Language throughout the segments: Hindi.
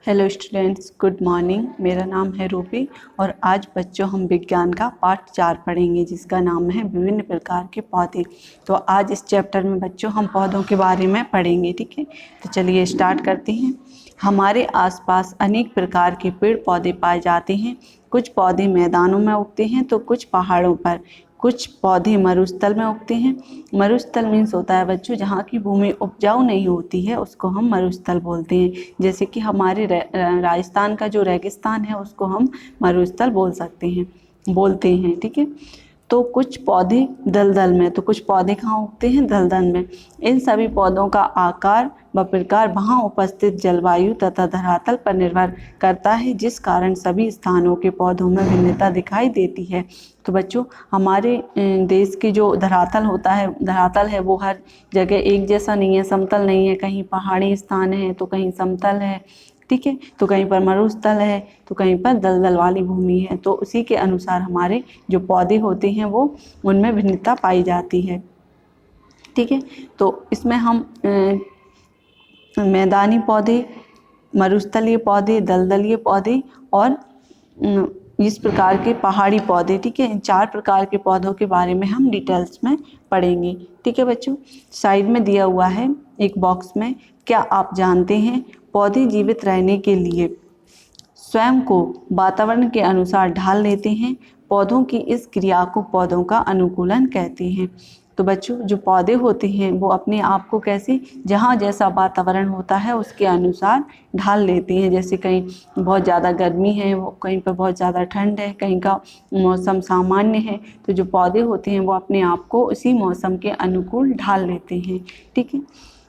Hello students, good morning. मेरा नाम है रूपी और आज बच्चों हम विज्ञान का पाठ 4 पढ़ेंगे जिसका नाम है विभिन्न प्रकार के पौधे। तो आज इस चैप्टर में बच्चों हम पौधों के बारे में पढ़ेंगे, ठीक है। तो चलिए स्टार्ट करते हैं। हमारे आसपास अनेक प्रकार के पेड़ पौधे पाए जाते हैं। कुछ पौधे मैदानों में उगते हैं तो कुछ पहाड़ों पर। कुछ पौधे मरुस्थल में उगते हैं। मरुस्थल मीन्स होता है बच्चों जहाँ की भूमि उपजाऊ नहीं होती है, उसको हम मरुस्थल बोलते हैं। जैसे कि हमारे राजस्थान का जो रेगिस्तान है उसको हम मरुस्थल बोलते हैं, ठीक है। तो कुछ पौधे दलदल में, तो कुछ पौधे कहाँ उगते हैं? दलदल में। इन सभी पौधों का आकार व प्रकार वहाँ उपस्थित जलवायु तथा धरातल पर निर्भर करता है, जिस कारण सभी स्थानों के पौधों में भिन्नता दिखाई देती है। तो बच्चों, हमारे देश की जो धरातल है वो हर जगह एक जैसा नहीं है, समतल नहीं है। कहीं पहाड़ी स्थान है तो कहीं समतल है, ठीक है। तो कहीं पर मरुस्थल है तो कहीं पर दलदल वाली भूमि है। तो उसी के अनुसार हमारे जो पौधे होते हैं वो उनमें भिन्नता पाई जाती है, ठीक है। तो इसमें हम मैदानी पौधे, मरुस्थलीय पौधे, दलदलीय पौधे और इस प्रकार के पहाड़ी पौधे, ठीक है। इन 4 प्रकार के पौधों के बारे में हम डिटेल्स में पढ़ेंगे, ठीक है बच्चों। साइड में दिया हुआ है एक बॉक्स में, क्या आप जानते हैं पौधे जीवित रहने के लिए स्वयं को वातावरण के अनुसार ढाल लेते हैं। पौधों की इस क्रिया को पौधों का अनुकूलन कहते हैं। तो बच्चों, जो पौधे होते हैं वो अपने आप को कैसे, जहाँ जैसा वातावरण होता है उसके अनुसार ढाल लेते हैं। जैसे कहीं बहुत ज़्यादा गर्मी है, कहीं पर बहुत ज़्यादा ठंड है, कहीं का मौसम सामान्य है, तो जो पौधे होते हैं वो अपने आप को उसी मौसम के अनुकूल ढाल लेते हैं, ठीक है।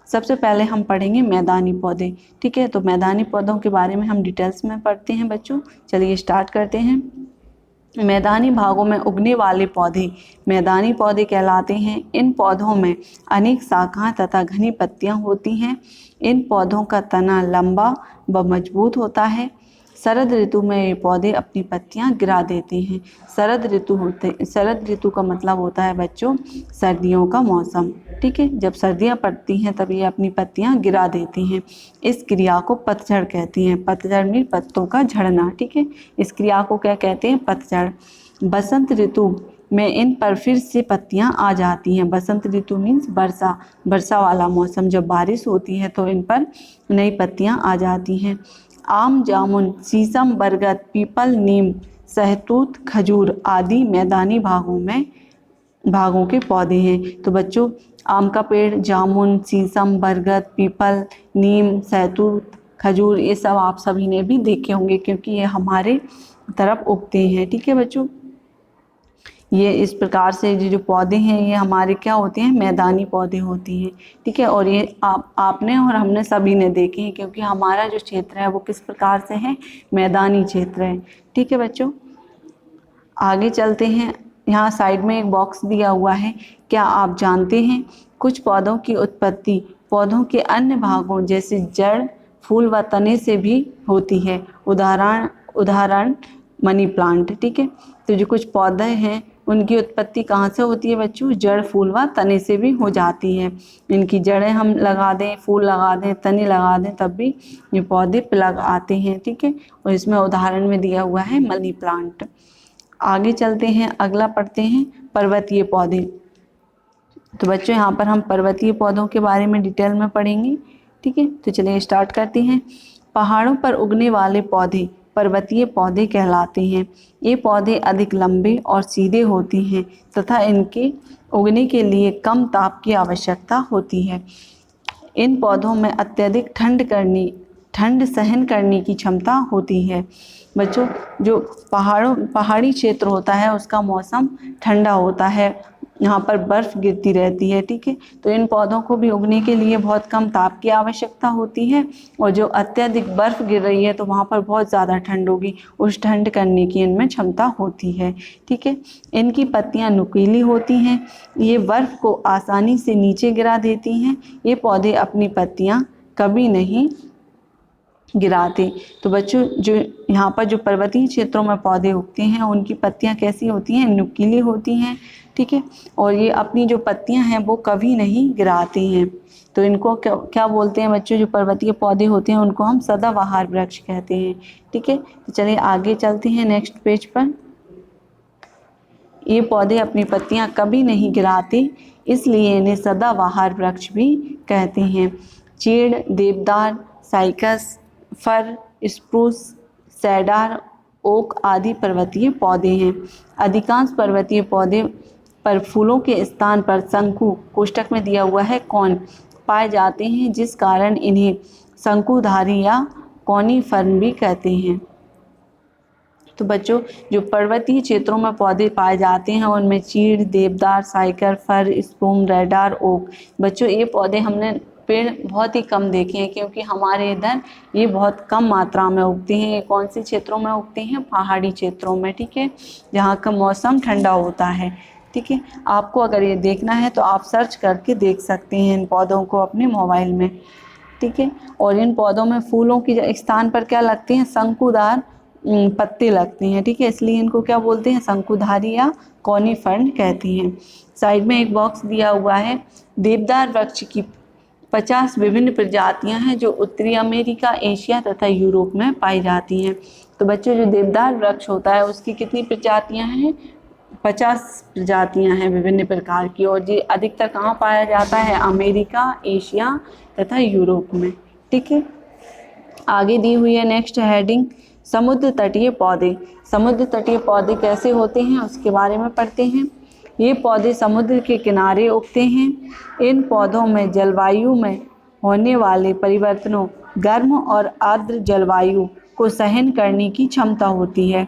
सबसे पहले हम पढ़ेंगे मैदानी पौधे, ठीक है। तो मैदानी पौधों के बारे में हम डिटेल्स में पढ़ते हैं बच्चों। चलिए स्टार्ट करते हैं। मैदानी भागों में उगने वाले पौधे मैदानी पौधे कहलाते हैं। इन पौधों में अनेक शाखाएं तथा घनी पत्तियां होती हैं। इन पौधों का तना लंबा व मजबूत होता है। शरद ऋतु में ये पौधे अपनी पत्तियां गिरा देते हैं। शरद ऋतु का मतलब होता है बच्चों सर्दियों का मौसम, ठीक है। जब सर्दियां पड़ती हैं तब ये अपनी पत्तियां गिरा देती हैं। इस क्रिया को पतझड़ कहते हैं। पतझड़ मीन पत्तों का झड़ना, ठीक है। इस क्रिया को क्या कहते हैं? पतझड़। बसंत ऋतु में इन पर फिर से पत्तियां आ जाती हैं। बसंत ऋतु मीन्स वर्षा वाला मौसम, जब बारिश होती है तो इन पर नई पत्तियां आ जाती हैं। आम, जामुन, शीशम, बरगद, पीपल, नीम, सहतूत, खजूर आदि मैदानी भागों के पौधे हैं। तो बच्चों, आम का पेड़, जामुन, शीशम, बरगद, पीपल, नीम, सहतूत, खजूर, ये सब आप सभी ने भी देखे होंगे क्योंकि ये हमारे तरफ उगते हैं, ठीक है बच्चों। ये इस प्रकार से ये जो पौधे हैं ये हमारे क्या होते हैं? मैदानी पौधे होते हैं, ठीक है। और ये आपने और हमने सभी ने देखे हैं क्योंकि हमारा जो क्षेत्र है वो किस प्रकार से है? मैदानी क्षेत्र है, ठीक है बच्चों। आगे चलते हैं। यहाँ साइड में एक बॉक्स दिया हुआ है, क्या आप जानते हैं कुछ पौधों की उत्पत्ति पौधों के अन्य भागों जैसे जड़, फूल व तने से भी होती है। उदाहरण मनी प्लांट, ठीक है। तो जो कुछ पौधे हैं उनकी उत्पत्ति कहाँ से होती है बच्चों? जड़, फूल व तने से भी हो जाती है। इनकी जड़ें हम लगा दें, फूल लगा दें, तने लगा दें, तब भी ये पौधे पलग आते हैं, ठीक है। और इसमें उदाहरण में दिया हुआ है मनी प्लांट। आगे चलते हैं, अगला पढ़ते हैं पर्वतीय पौधे। तो बच्चों, यहाँ पर हम पर्वतीय पौधों के बारे में डिटेल में पढ़ेंगे, ठीक है। तो चलिए स्टार्ट करते हैं। पहाड़ों पर उगने वाले पौधे पर्वतीय पौधे कहलाते हैं। ये पौधे अधिक लंबे और सीधे होते हैं तथा इनके उगने के लिए कम ताप की आवश्यकता होती है। इन पौधों में अत्यधिक ठंड सहन करने की क्षमता होती है। बच्चों, जो पहाड़ी क्षेत्र होता है उसका मौसम ठंडा होता है, यहाँ पर बर्फ़ गिरती रहती है, ठीक है। तो इन पौधों को भी उगने के लिए बहुत कम ताप की आवश्यकता होती है। और जो अत्यधिक बर्फ़ गिर रही है तो वहाँ पर बहुत ज़्यादा ठंड होगी, उस ठंड करने की इनमें क्षमता होती है, ठीक है। इनकी पत्तियाँ नुकीली होती हैं। ये बर्फ़ को आसानी से नीचे गिरा देती हैं। ये पौधे अपनी पत्तियाँ कभी नहीं गिराते। तो बच्चों जो यहाँ पर जो पर्वतीय क्षेत्रों में पौधे उगते हैं उनकी पत्तियाँ कैसी होती हैं, नुकीली होती हैं, ठीक है। और ये अपनी जो पत्तियाँ हैं वो कभी नहीं गिराते हैं। तो इनको क्या बोलते हैं बच्चों, जो पर्वतीय पौधे होते हैं उनको हम सदाबहार वृक्ष कहते हैं, ठीक है। तो चलिए आगे चलते हैं नेक्स्ट पेज पर। ये पौधे अपनी पत्तियां कभी नहीं गिराते, इसलिए इन्हें सदाबहार वृक्ष भी कहते हैं। चीड़, देवदार, साइकस, फर, स्प्रूस, सैडार, ओक आदि पर्वतीय पौधे हैं। अधिकांश पर्वतीय पौधे पर फूलों के स्थान पर शंकु, कोष्ठक में दिया हुआ है कौन, पाए जाते हैं, जिस कारण इन्हें शंकुधारी या कॉनिफर्म भी कहते हैं। तो बच्चों जो पर्वतीय क्षेत्रों में पौधे पाए जाते हैं उनमें चीड़, देवदार, साइकर, फर, स्पूम, रेडार, ओक। बच्चों ये पौधे हमने पेड़ बहुत ही कम देखे हैं क्योंकि हमारे इधर ये बहुत कम मात्रा में उगते हैं। ये कौन से क्षेत्रों में उगते हैं, पहाड़ी क्षेत्रों में, ठीक है, जहाँ का मौसम ठंडा होता है, ठीक है। आपको अगर ये देखना है तो आप सर्च करके देख सकते हैं इन पौधों को अपने मोबाइल में, ठीक है। और इन पौधों में फूलों की स्थान पर क्या लगते हैं, शंकुदार पत्ते लगते हैं, ठीक है, इसलिए इनको क्या बोलते हैं, शंकुधारी या कॉनिफर्म कहते हैं। साइड में एक बॉक्स दिया हुआ है। देवदार वृक्ष की 50 विभिन्न प्रजातियां हैं जो उत्तरी अमेरिका, एशिया तथा यूरोप में पाई जाती हैं। तो बच्चों जो देवदार वृक्ष होता है उसकी कितनी प्रजातियां हैं, 50 प्रजातियां हैं विभिन्न प्रकार की, और ये अधिकतर कहाँ पाया जाता है, अमेरिका, एशिया तथा यूरोप में, ठीक है। आगे दी हुई है नेक्स्ट हेडिंग, समुद्र तटीय पौधे। समुद्र तटीय पौधे कैसे होते हैं उसके बारे में पढ़ते हैं। ये पौधे समुद्र के किनारे उगते हैं। इन पौधों में जलवायु में होने वाले परिवर्तनों, गर्म और आर्द्र जलवायु को सहन करने की क्षमता होती है।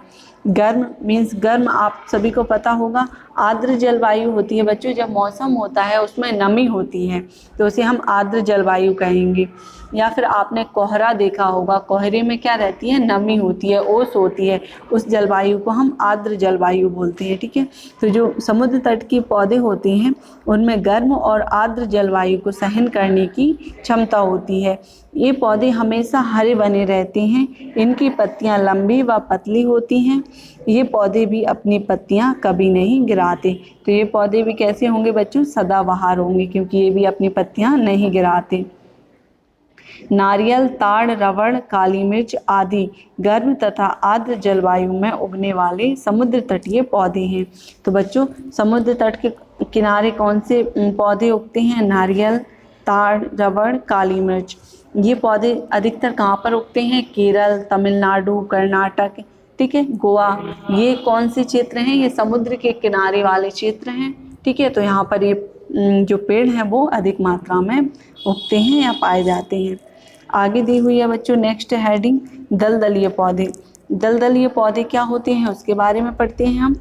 गर्म मीन्स गर्म आप सभी को पता होगा। आर्द्र जलवायु होती है बच्चों जब मौसम होता है उसमें नमी होती है तो उसे हम आर्द्र जलवायु कहेंगे। या फिर आपने कोहरा देखा होगा, कोहरे में क्या रहती है, नमी होती है, ओस होती है, उस जलवायु को हम आर्द्र जलवायु बोलते हैं, ठीक है। तो जो समुद्र तट के पौधे होते हैं उनमें गर्म और आर्द्र जलवायु को सहन करने की क्षमता होती है। ये पौधे हमेशा हरे बने रहते हैं। इनकी पत्तियां लंबी व पतली होती हैं। ये पौधे भी अपनी पत्तियां कभी नहीं गिराते। तो ये पौधे भी कैसे होंगे बच्चों, सदाबहार होंगे क्योंकि ये भी अपनी पत्तियां नहीं गिराते। नारियल, ताड़, रबड़, काली मिर्च आदि गर्म तथा आर्द्र जलवायु में उगने वाले समुद्र तटीय पौधे हैं। तो बच्चों समुद्र तट के किनारे कौन से पौधे उगते हैं, नारियल, ताड़, रबड़, काली मिर्च। ये पौधे अधिकतर कहाँ पर उगते हैं, केरल, तमिलनाडु, कर्नाटक, ठीक है, गोवा। ये कौन से क्षेत्र हैं, ये समुद्र के किनारे वाले क्षेत्र हैं, ठीक है। तो यहाँ पर ये जो पेड़ हैं वो अधिक मात्रा में उगते हैं या पाए जाते हैं। आगे दी हुई है बच्चों नेक्स्ट हेडिंग, दलदलीय पौधे। दलदलीय पौधे क्या होते हैं उसके बारे में पढ़ते हैं हम।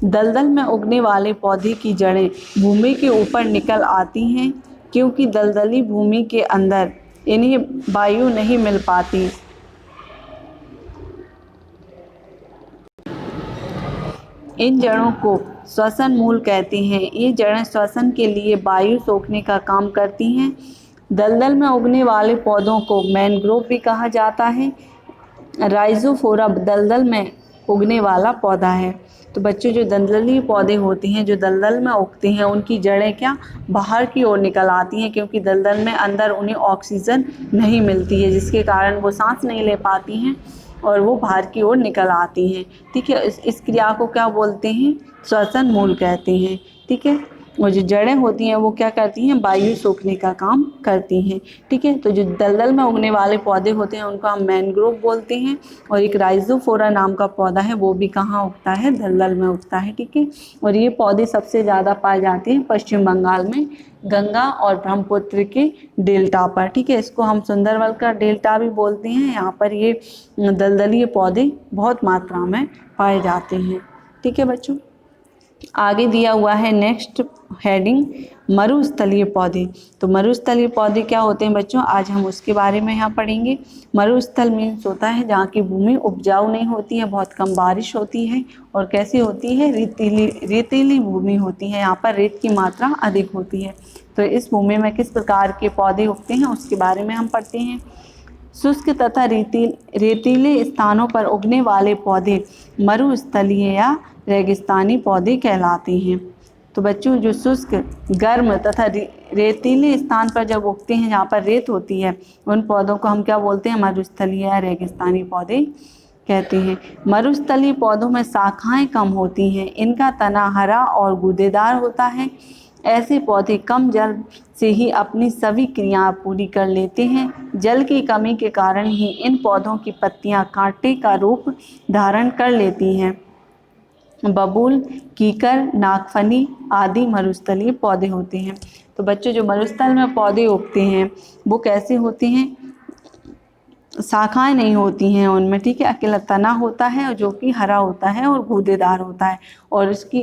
दलदल में उगने वाले पौधे की जड़ें भूमि के ऊपर निकल आती हैं क्योंकि दलदली भूमि के अंदर इन्हें वायु नहीं मिल पाती। इन जड़ों को श्वसन मूल कहते हैं। ये जड़ें श्वसन के लिए वायु सोखने का काम करती हैं। दलदल में उगने वाले पौधों को मैनग्रोव भी कहा जाता है। राइजोफोरा दलदल में उगने वाला पौधा है। तो बच्चों जो दलदली पौधे होते हैं जो दलदल में उगते हैं उनकी जड़ें क्या बाहर की ओर निकल आती हैं क्योंकि दलदल में अंदर उन्हें ऑक्सीजन नहीं मिलती है जिसके कारण वो सांस नहीं ले पाती हैं और वो बाहर की ओर निकल आती हैं, ठीक है। इस क्रिया को क्या बोलते हैं, श्वसन मूल कहते हैं, ठीक है। और जो जड़ें होती हैं वो क्या करती हैं, वायु सोखने का काम करती हैं, ठीक है। तो जो दलदल में उगने वाले पौधे होते हैं उनको हम मैनग्रोव बोलते हैं। और एक राइजोफोरा नाम का पौधा है वो भी कहाँ उगता है, दलदल में उगता है, ठीक है। और ये पौधे सबसे ज़्यादा पाए जाते हैं पश्चिम बंगाल में गंगा और ब्रह्मपुत्र के डेल्टा पर, ठीक है। इसको हम सुंदरबन का डेल्टा भी बोलते हैं। यहाँ पर ये दलदली पौधे बहुत मात्रा में पाए जाते हैं, ठीक है बच्चों। आगे दिया हुआ है नेक्स्ट हेडिंग, मरुस्थलीय पौधे। तो मरुस्थलीय पौधे क्या होते हैं बच्चों, आज हम उसके बारे में यहाँ पढ़ेंगे। मरुस्थल मीन्स होता है जहाँ की भूमि उपजाऊ नहीं होती है, बहुत कम बारिश होती है और कैसी होती है, रेतीली भूमि होती है। यहाँ पर रेत की मात्रा अधिक होती है। तो इस भूमि में किस प्रकार के पौधे उगते हैं उसके बारे में हम पढ़ते हैं। शुष्क तथा रेतीले स्थानों पर उगने वाले पौधे मरुस्थलीय या रेगिस्तानी पौधे कहलाते हैं। तो बच्चों जो शुष्क, गर्म तथा रेतीले स्थान पर जब उगते हैं, जहाँ पर रेत होती है, उन पौधों को हम क्या बोलते हैं? मरुस्थलीय या रेगिस्तानी पौधे कहते हैं। मरुस्थलीय पौधों में शाखाएं कम होती हैं, इनका तना हरा और गूदेदार होता है। ऐसे पौधे कम जल से ही अपनी सभी क्रियाएं पूरी कर लेते हैं। जल की कमी के कारण ही इन पौधों की पत्तियां कांटे का रूप धारण कर लेती हैं। बबूल, कीकर, नागफनी आदि मरुस्थलीय पौधे होते हैं। तो बच्चों जो मरुस्थल में पौधे उगते हैं वो कैसे होते हैं? शाखाएं नहीं होती हैं उनमें, ठीक है, अकेला तना होता है जो कि हरा होता है और गूदेदार होता है। और इसकी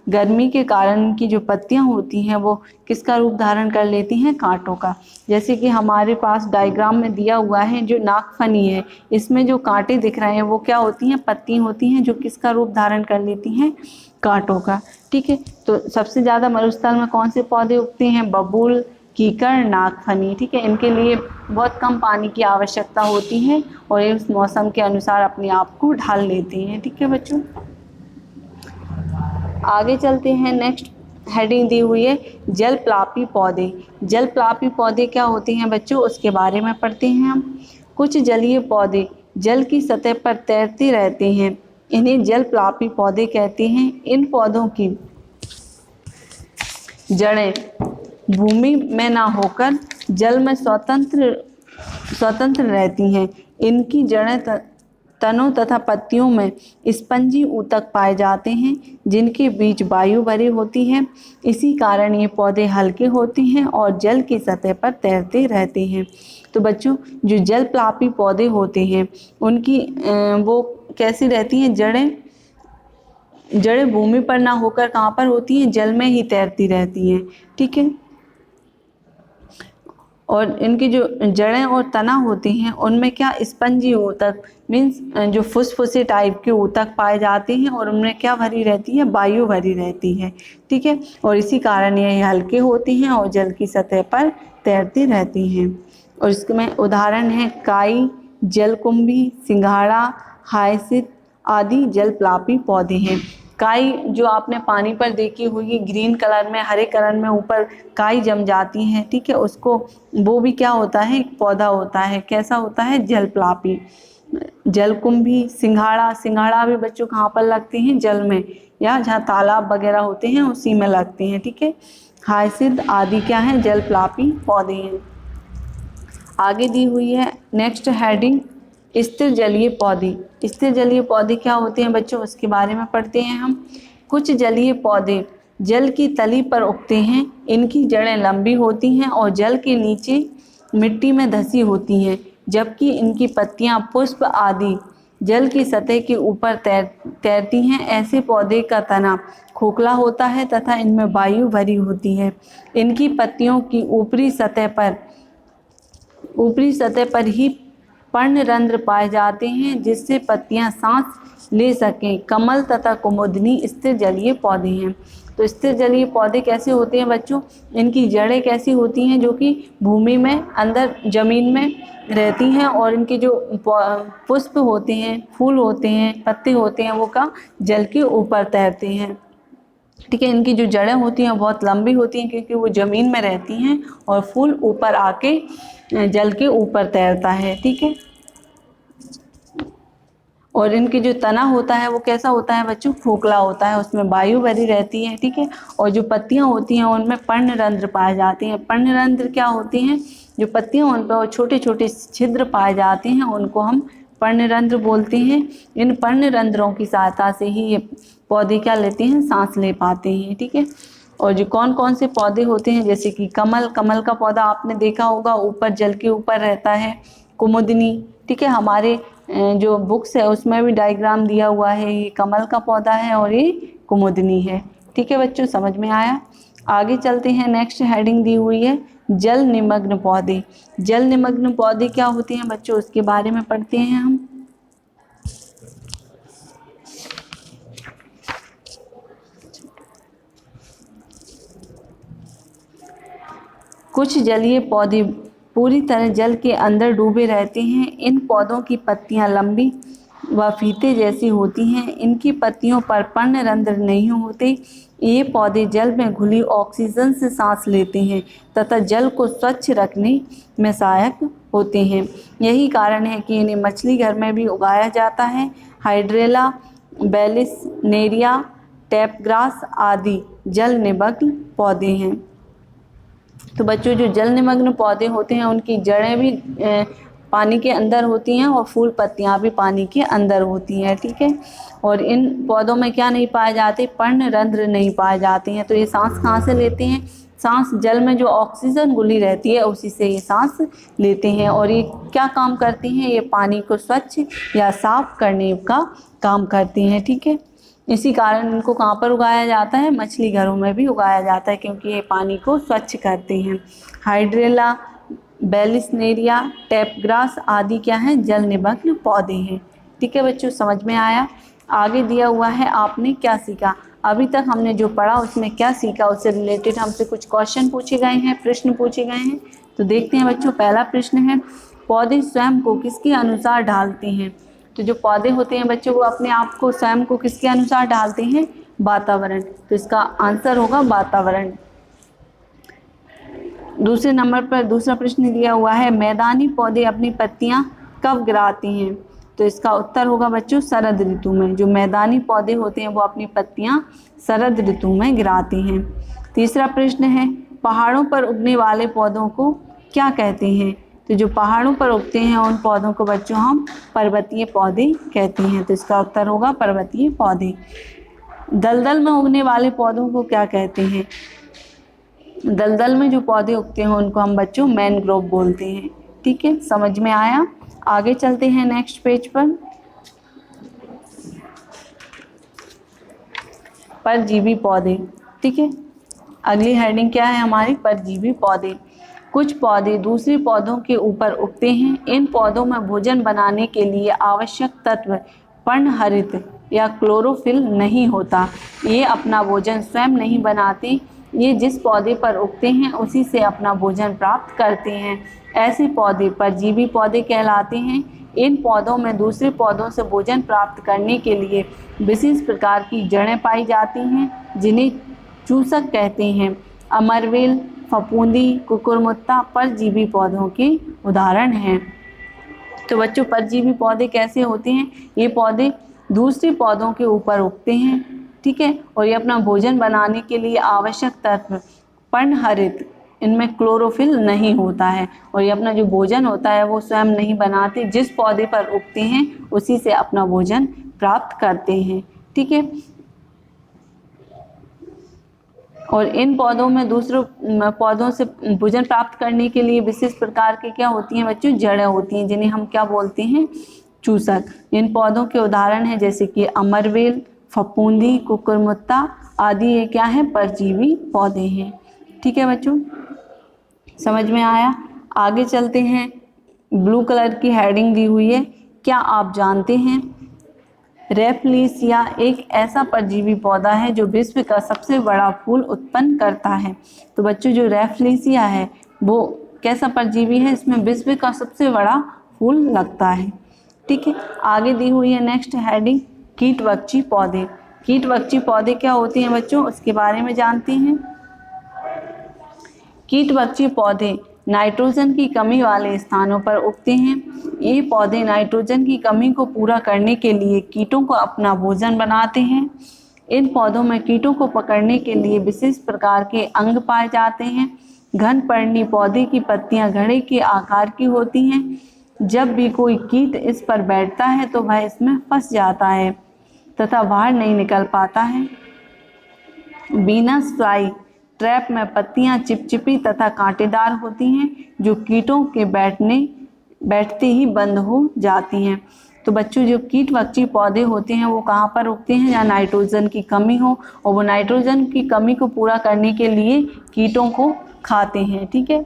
गर्मी के कारण इनकी जो पत्तियां होती हैं वो किसका रूप धारण कर लेती हैं? कांटों का। जैसे कि हमारे पास डायग्राम में दिया हुआ है जो नागफनी है, इसमें जो कांटे दिख रहे हैं वो क्या होती हैं? पत्ती होती हैं जो किसका रूप धारण कर लेती हैं? कांटों का। ठीक है, तो सबसे ज़्यादा मरुस्थल में कौन से पौधे उगते हैं? बबूल, कीकर, नागफनी। ठीक है, इनके लिए बहुत कम पानी की आवश्यकता होती है और ये उस मौसम के अनुसार अपने आप को ढाल लेते हैं। ठीक है बच्चों, आगे चलते हैं। नेक्स्ट हेडिंग दी हुई है जलप्लापी पौधे। जलप्लापी पौधे क्या होते हैं बच्चों? उसके बारे में पढ़ते हैं हम। कुछ जलीय पौधे जल की सतह पर तैरते रहते हैं, इन्हें जलप्लापी पौधे कहते हैं। इन पौधों की जड़ें भूमि में ना होकर जल में स्वतंत्र रहती हैं। इनकी जड़ें तनों तथा पत्तियों में स्पंजी ऊतक पाए जाते हैं, जिनके बीच वायु भरी होती है। इसी कारण ये पौधे हल्के होते हैं और जल की सतह पर तैरते रहते हैं। तो बच्चों जो जलप्लापी पौधे होते हैं उनकी वो कैसी रहती हैं? जड़ें भूमि पर ना होकर कहाँ पर होती हैं? जल में ही तैरती रहती हैं। ठीक है, और इनकी जो जड़ें और तना होती हैं उनमें क्या स्पंजी ऊतक मीन्स जो फुसफुसे टाइप के ऊतक पाए जाते हैं और उनमें क्या भरी रहती है? वायु भरी रहती है। ठीक है, और इसी कारण ये हल्के होते हैं और जल की सतह पर तैरती रहती हैं। और इसमें उदाहरण है काई, जलकुंभी, सिंघाड़ा, हायसिंथ आदि जलप्लापी पौधे हैं। काई जो आपने पानी पर देखी हुई ग्रीन कलर में, हरे कलर में ऊपर काई जम जाती है, ठीक है, उसको वो भी क्या होता है? एक पौधा होता है। कैसा होता है? जलप्लापी। जलकुंभी, सिंघाड़ा भी बच्चों कहाँ पर लगते हैं? जल में, या जहाँ तालाब वगैरह होते हैं उसी में लगते हैं। ठीक है, हायसिंथ आदि क्या है? जलप्लापी पौधे हैं। आगे दी हुई है नेक्स्ट हेडिंग स्थिर जलीय पौधे। स्थिर जलीय पौधे क्या होते हैं बच्चों? उसके बारे में पढ़ते हैं हम। कुछ जलीय पौधे जल की तली पर उगते हैं, इनकी जड़ें लंबी होती हैं और जल के नीचे मिट्टी में धंसी होती हैं, जबकि इनकी पत्तियां, पुष्प आदि जल की सतह के ऊपर तैरती हैं। ऐसे पौधे का तना खोखला होता है तथा इनमें वायु भरी होती है। इनकी पत्तियों की ऊपरी सतह पर ही पर्णरंध्र पाए जाते हैं, जिससे पत्तियां सांस ले सकें। कमल तथा कुमुदिनी स्थिर जलीय पौधे हैं। तो स्थिर जलीय पौधे कैसे होते हैं बच्चों? इनकी जड़ें कैसी होती हैं? जो कि भूमि में अंदर जमीन में रहती हैं और इनके जो पुष्प होते हैं, फूल होते हैं, पत्ते होते हैं, वो का जल के ऊपर तैरते हैं। ठीक है, इनकी जो जड़ें होती हैं बहुत लंबी होती हैं क्योंकि वो ज़मीन में रहती हैं और फूल ऊपर आके जल के ऊपर तैरता है। ठीक है, और इनकी जो तना होता है वो कैसा होता है बच्चों? खोखला होता है, उसमें वायु भरी रहती है। ठीक है, और जो पत्तियां होती हैं उनमें पर्णरंध्र पाए जाते हैं। पर्णरंध्र क्या होते हैं? जो पत्तियां उन पर छोटे छोटे छिद्र पाए जाते हैं उनको हम पर्णरंध्र बोलते हैं। इन पर्णरंध्रों की सहायता से ही ये पौधे क्या लेते हैं? सांस ले पाते हैं। ठीक है, और जो कौन कौन से पौधे होते हैं जैसे कि कमल का पौधा आपने देखा होगा, ऊपर जल के ऊपर रहता है। कुमुदिनी, ठीक है, हमारे जो बुक्स है उसमें भी डायग्राम दिया हुआ है, ये कमल का पौधा है और ये कुमुदिनी है। ठीक है बच्चों, समझ में आया? आगे चलते हैं। नेक्स्ट हेडिंग दी हुई है जल निमग्न पौधे। जल निमग्न पौधे क्या होते हैं बच्चों? उसके बारे में पढ़ते हैं हम। कुछ जलीय पौधे पूरी तरह जल के अंदर डूबे रहते हैं। इन पौधों की पत्तियां लंबी व फीते जैसी होती हैं। इनकी पत्तियों पर पर्णरंध्र नहीं होते। ये पौधे जल में घुली ऑक्सीजन से सांस लेते हैं तथा जल को स्वच्छ रखने में सहायक होते हैं। यही कारण है कि इन्हें मछली घर में भी उगाया जाता है। हाइड्रेला, बेलिसनेरिया, टैपग्रास आदि जल निमग्न पौधे हैं। तो बच्चों, जो जल निमग्न पौधे होते हैं उनकी जड़ें भी पानी के अंदर होती हैं और फूल पत्तियां भी पानी के अंदर होती हैं, ठीक है। और इन पौधों में क्या नहीं पाए जाते? पर्णरंध्र नहीं पाए जाते हैं। तो ये सांस कहाँ से लेते हैं? सांस जल में जो ऑक्सीजन घुली रहती है उसी से ये सांस लेते हैं। और ये क्या काम करती हैं? ये पानी को स्वच्छ या साफ करने का काम करती हैं, ठीक है। इसी कारण इनको कहाँ पर उगाया जाता है? मछली घरों में भी उगाया जाता है, क्योंकि ये पानी को स्वच्छ करते हैं। हाइड्रेला, बेलिसनेरिया, टैपग्रास आदि क्या हैं? जल निमग्न पौधे हैं, ठीक है बच्चों। समझ में आया? आगे दिया हुआ है आपने क्या सीखा। अभी तक हमने जो पढ़ा उसमें क्या सीखा, उससे रिलेटेड हमसे कुछ क्वेश्चन पूछे गए हैं, प्रश्न पूछे गए हैं। तो देखते हैं बच्चों। पहला प्रश्न है, पौधे स्वयं को किसके अनुसार ढालते हैं? तो जो पौधे होते हैं बच्चों, वो अपने आप को स्वयं को किसके अनुसार ढालते हैं? वातावरण। तो इसका आंसर होगा वातावरण। दूसरे नंबर पर दूसरा प्रश्न दिया हुआ है, मैदानी पौधे अपनी पत्तियां कब गिराते हैं? तो इसका उत्तर होगा बच्चों शरद ऋतु में। जो मैदानी पौधे होते हैं वो अपनी पत्तियां शरद ऋतु में गिराते हैं। तीसरा प्रश्न है, पहाड़ों पर उगने वाले पौधों को क्या कहते हैं? तो जो पहाड़ों पर उगते हैं उन पौधों को बच्चों हम पर्वतीय पौधे कहते हैं। तो इसका उत्तर होगा पर्वतीय पौधे। दलदल में उगने वाले पौधों को क्या कहते हैं? दलदल में जो पौधे उगते हैं उनको हम बच्चों मैनग्रोव बोलते हैं, ठीक है। समझ में आया? आगे चलते हैं नेक्स्ट पेज पर। परजीवी पौधे, ठीक है। अगली हेडिंग क्या है हमारी? परजीवी पौधे। कुछ पौधे दूसरे पौधों के ऊपर उगते हैं। इन पौधों में भोजन बनाने के लिए आवश्यक तत्व पर्णहरित या क्लोरोफिल नहीं होता। ये अपना भोजन स्वयं नहीं बनाते। ये जिस पौधे पर उगते हैं उसी से अपना भोजन प्राप्त करते हैं। ऐसे पौधे परजीवी पौधे कहलाते हैं। इन पौधों में दूसरे पौधों से भोजन प्राप्त करने के लिए विशेष प्रकार की जड़ें पाई जाती हैं, जिन्हें चूसक कहते हैं। अमरवेल, फफूंदी, कुकुरमुत्ता परजीवी पौधों के उदाहरण हैं। तो बच्चों, परजीवी पौधे कैसे होते हैं? ये पौधे दूसरे पौधों के ऊपर उगते हैं, ठीक है। और ये अपना भोजन बनाने के लिए आवश्यक तत्व पर्णहरित, इनमें क्लोरोफिल नहीं होता है। और ये अपना जो भोजन होता है वो स्वयं नहीं बनाते। जिस पौधे पर उगते हैं उसी से अपना भोजन प्राप्त करते हैं, ठीक है। और इन पौधों में दूसरे पौधों से भोजन प्राप्त करने के लिए विशेष प्रकार के क्या होती हैं बच्चों? जड़ें होती हैं, जिन्हें हम क्या बोलते हैं? चूसक। इन पौधों के उदाहरण हैं जैसे कि अमरवेल, फफूंदी, कुकुरमुत्ता आदि। ये क्या है? परजीवी पौधे हैं, ठीक है बच्चों। समझ में आया? आगे चलते हैं। ब्लू कलर की हेडिंग दी हुई है, क्या आप जानते हैं? रेफलीसिया एक ऐसा परजीवी पौधा है जो विश्व का सबसे बड़ा फूल उत्पन्न करता है। तो बच्चों, जो रेफलीसिया है वो कैसा परजीवी है? इसमें विश्व का सबसे बड़ा फूल लगता है, ठीक है। आगे दी हुई है नेक्स्ट हेडिंग, कीटवक्षी पौधे। कीटवक्षी पौधे क्या होते हैं बच्चों? उसके बारे में जानते हैं। कीटवक्षी पौधे नाइट्रोजन की कमी वाले स्थानों पर उगते हैं। ये पौधे नाइट्रोजन की कमी को पूरा करने के लिए कीटों को अपना भोजन बनाते हैं। इन पौधों में कीटों को पकड़ने के लिए विशेष प्रकार के अंग पाए जाते हैं। घनपर्णी पौधे की पत्तियां घड़े के आकार की होती हैं। जब भी कोई कीट इस पर बैठता है तो वह इसमें फंस जाता है तथा बाहर नहीं निकल पाता है। वीनस फ्लाई ट्रैप में पत्तियां चिपचिपी तथा कांटेदार होती हैं, जो कीटों के बैठते ही बंद हो जाती हैं। तो बच्चों, जो कीटवक्षी पौधे होते हैं वो कहाँ पर उगते हैं? जहाँ नाइट्रोजन की कमी हो, और वो नाइट्रोजन की कमी को पूरा करने के लिए कीटों को खाते हैं, ठीक है।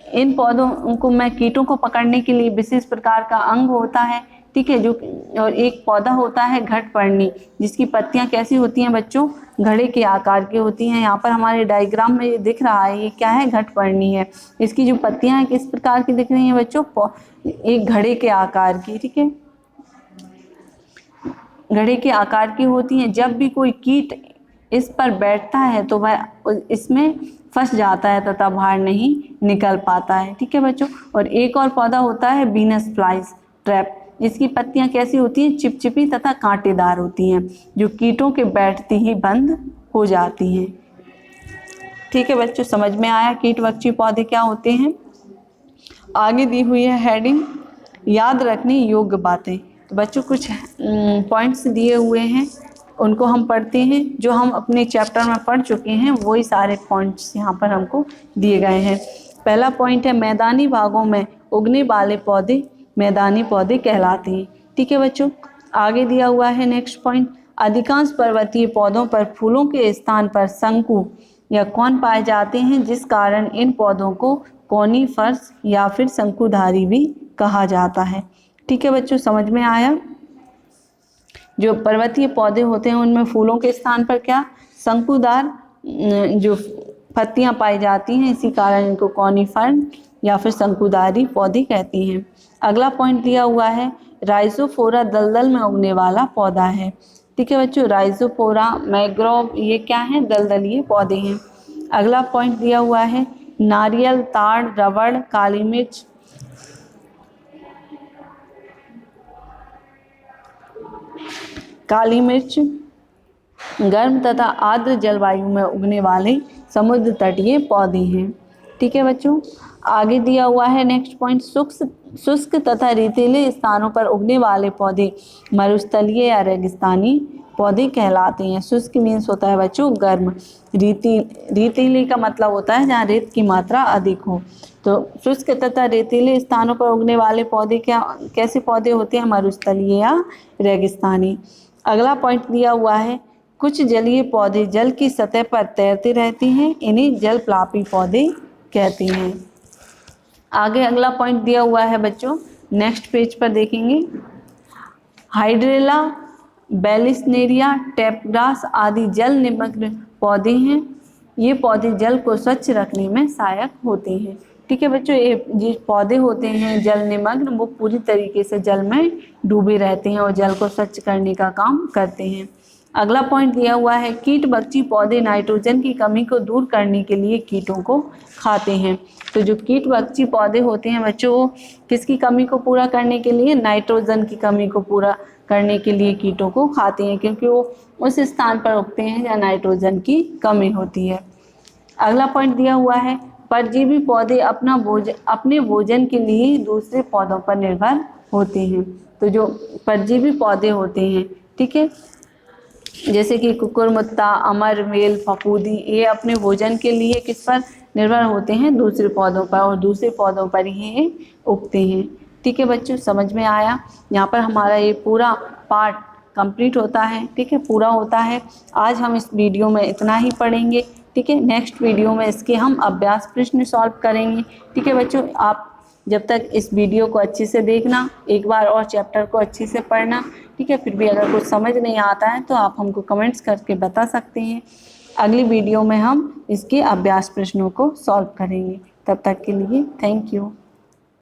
इन पौधों को कीटों को पकड़ने के लिए विशेष प्रकार का अंग होता है, ठीक है। जो और एक पौधा होता है घटपर्णी, जिसकी पत्तियां कैसी होती हैं बच्चों, घड़े के आकार की होती हैं। यहाँ पर हमारे डायग्राम में ये दिख रहा है, ये क्या है, घटपर्णी है। इसकी जो पत्तियां हैं किस प्रकार की दिख रही हैं बच्चों, एक घड़े के आकार की, ठीक है, घड़े के आकार की होती हैं। जब भी कोई कीट इस पर बैठता है तो वह इसमें फंस जाता है तथा बाहर नहीं निकल पाता है, ठीक है बच्चों। और एक और पौधा होता है वीनस फ्लाइज ट्रैप, जिसकी पत्तियां कैसी होती हैं, चिपचिपी तथा कांटेदार होती हैं, जो कीटों के बैठते ही बंद हो जाती हैं। ठीक है बच्चों, समझ में आया कीटभक्षी पौधे क्या होते हैं। आगे दी हुई है हेडिंग, याद रखने योग्य बातें। तो बच्चों कुछ पॉइंट्स दिए हुए हैं, उनको हम पढ़ते हैं। जो हम अपने चैप्टर में पढ़ चुके हैं वही सारे पॉइंट्स यहाँ पर हमको दिए गए हैं। पहला पॉइंट है, मैदानी भागों में उगने वाले पौधे मैदानी पौधे कहलाते हैं, ठीक है बच्चों। आगे दिया हुआ है नेक्स्ट पॉइंट, अधिकांश पर्वतीय पौधों पर फूलों के स्थान पर शंकु या कौन पाए जाते हैं, जिस कारण इन पौधों को कॉनीफर्स या फिर शंकुधारी भी कहा जाता है, ठीक है बच्चों, समझ में आया। जो पर्वतीय पौधे होते हैं उनमें फूलों के स्थान पर क्या, शंकुदार जो पत्तियां पाई जाती हैं, इसी कारण इनको कॉनीफर या फिर शंकुधारी पौधे कहती हैं। अगला पॉइंट दिया हुआ है, राइजोफोरा दलदल में उगने वाला पौधा है, ठीक है बच्चों। राइजोफोरा, मैंग्रोव, ये क्या है, दलदलीय पौधे हैं। अगला पॉइंट दिया हुआ है, नारियल, ताड़, रबड़, काली मिर्च, काली मिर्च गर्म तथा आर्द्र जलवायु में उगने वाले समुद्र तटीय पौधे हैं, ठीक है बच्चों। आगे दिया हुआ है नेक्स्ट पॉइंट, शुष्क तथा रेतीले स्थानों पर उगने वाले पौधे मरुस्थलीय या रेगिस्तानी पौधे कहलाते हैं। शुष्क मीन्स होता है बच्चों गर्म, रेतीले का मतलब होता है जहाँ रेत की मात्रा अधिक हो। तो शुष्क तथा रेतीले स्थानों पर उगने वाले पौधे कैसे पौधे होते हैं, मरुस्थलीय या रेगिस्तानी। अगला पॉइंट दिया हुआ है, कुछ जलीय पौधे जल की सतह पर तैरते रहते हैं, इन्हें जलप्लापी पौधे कहते हैं। आगे अगला पॉइंट दिया हुआ है बच्चों, नेक्स्ट पेज पर देखेंगे, हाइड्रेला, बेलिस्नेरिया, टैपग्रास आदि जल निमग्न पौधे हैं। ये पौधे जल को स्वच्छ रखने में सहायक होते हैं, ठीक है बच्चों। ये पौधे होते हैं जल निमग्न, वो पूरी तरीके से जल में डूबे रहते हैं और जल को स्वच्छ करने का काम करते हैं। अगला पॉइंट दिया हुआ है, कीटभक्षी पौधे नाइट्रोजन की कमी को दूर करने के लिए कीटों को खाते हैं। तो जो कीटभक्षी पौधे होते हैं बच्चों, वो किसकी कमी को पूरा करने के लिए, नाइट्रोजन की कमी को पूरा करने के लिए कीटों को खाते हैं, क्योंकि वो उस स्थान पर उगते हैं जहाँ नाइट्रोजन की कमी होती है। अगला पॉइंट दिया हुआ है, परजीवी पौधे अपने भोजन के लिए दूसरे पौधों पर निर्भर होते हैं। तो जो परजीवी पौधे होते हैं, ठीक है, जैसे कि कुकुरमुत्ता, अमर, मेल, फफूंदी, ये अपने भोजन के लिए किस पर निर्भर होते हैं, दूसरे पौधों पर, और दूसरे पौधों पर ही उगते हैं, ठीक है बच्चों, समझ में आया। यहाँ पर हमारा ये पूरा पार्ट कंप्लीट होता है, ठीक है, पूरा होता है। आज हम इस वीडियो में इतना ही पढ़ेंगे, ठीक है। नेक्स्ट वीडियो में इसके हम अभ्यास प्रश्न सॉल्व करेंगे, ठीक है बच्चों। आप जब तक इस वीडियो को अच्छे से देखना, एक बार और चैप्टर को अच्छे से पढ़ना, ठीक है। फिर भी अगर कुछ समझ नहीं आता है तो आप हमको कमेंट्स करके बता सकते हैं। अगली वीडियो में हम इसके अभ्यास प्रश्नों को सॉल्व करेंगे। तब तक के लिए थैंक यू।